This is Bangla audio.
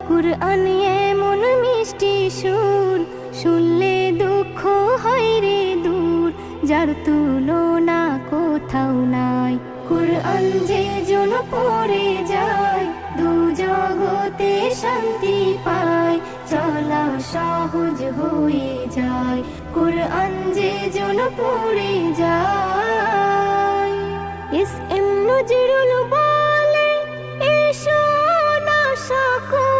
কুরআন এমন মিষ্টি সুর, শুনলে দুঃখ হয় রে দূর, যার তুলনা কোথাও নাই। কুরআন যে জন পড়ে যায়, দু জগতে শান্তি পায়, চলা সহজ হয়ে যায়। কুরআন যে জন পড়ে যায়। এস এম নজরুল বলে, এসো না সকল